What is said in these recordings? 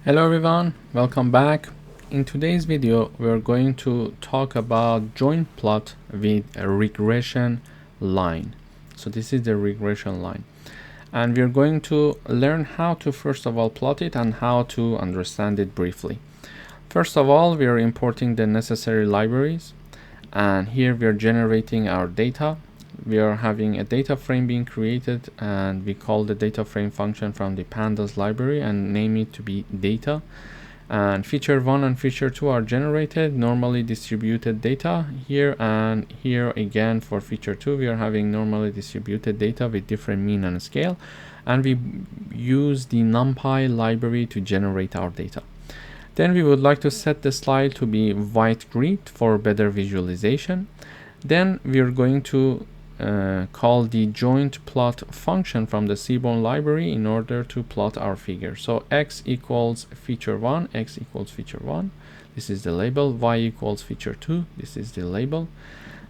Hello everyone, welcome back. In today's video we're going to talk about joint plot with a regression line. So this is the regression line, and we're going to learn how to first of all plot it and how to understand it briefly. First of all, we are importing the necessary libraries, and here we are generating our data. We are having a data frame being created, and we call the data frame function from the Pandas library and name it to be data. And feature 1 and feature 2 are generated, normally distributed data here, and here again for feature 2 we are having normally distributed data with different mean and scale, and we use the NumPy library to generate our data. Then we would like to set the slide to be white grid for better visualization. Then we are going to call the joint plot function from the Seaborn library in order to plot our figure. So x equals feature 1, x equals feature 1, this is the label, y equals feature 2, this is the label.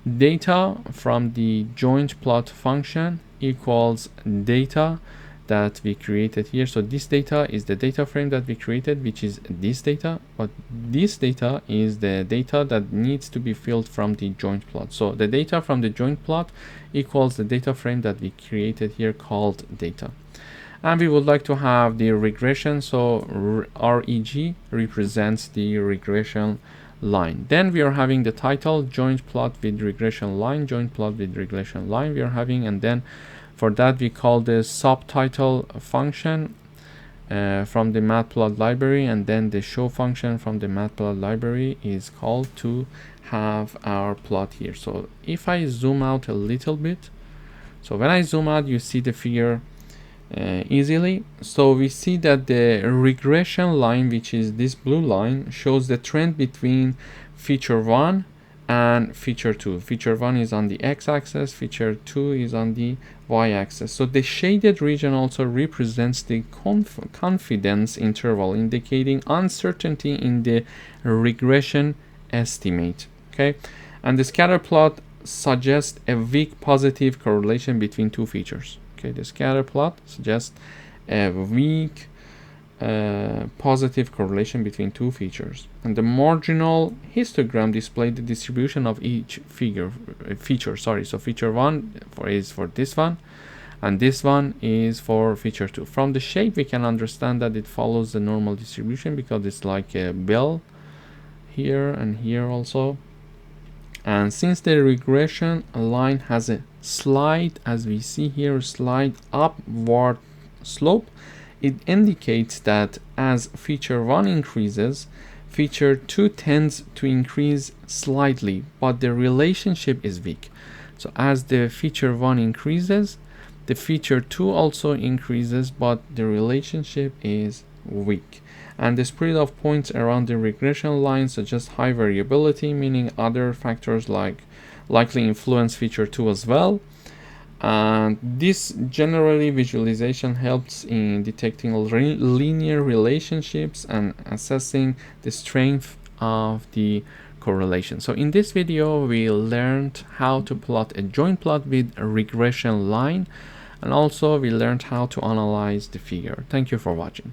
Data from the joint plot function equals data that we created here. So this data is the data frame that we created, which is this data, but this data is the data that needs to be filled from the joint plot. So the data from the joint plot equals the data frame that we created here called data. And we would like to have the regression, so reg represents the regression line. Then we are having the title joint plot with regression line, joint plot with regression line we are having, and then for that we call the subtitle function from the Matplotlib library, and then the show function from the Matplotlib library is called to have our plot here. So if I zoom out a little bit, so when I zoom out you see the figure easily. So we see that the regression line, which is this blue line, shows the trend between feature 1 and feature 2. Feature 1 is on the x-axis, feature 2 is on the y-axis. So the shaded region also represents the confidence interval, indicating uncertainty in the regression estimate. Okay, and the scatter plot suggests a weak positive correlation between two features. Okay, the scatter plot suggests a weak positive correlation between two features, and the marginal histogram displays the distribution of each feature. So feature 1 is for this one, and this one is for feature 2. From the shape we can understand that it follows the normal distribution because it's like a bell here and here also. And since the regression line has a slight, as we see here, slight upward slope, it indicates that as feature 1 increases, feature 2 tends to increase slightly, but the relationship is weak. So as the feature 1 increases, the feature 2 also increases, but the relationship is weak. And the spread of points around the regression line suggests high variability, meaning other factors likely influence feature 2 as well. And this generally visualization helps in detecting linear relationships and assessing the strength of the correlation. So in this video we learned how to plot a joint plot with a regression line, and also we learned how to analyze the figure. Thank you for watching.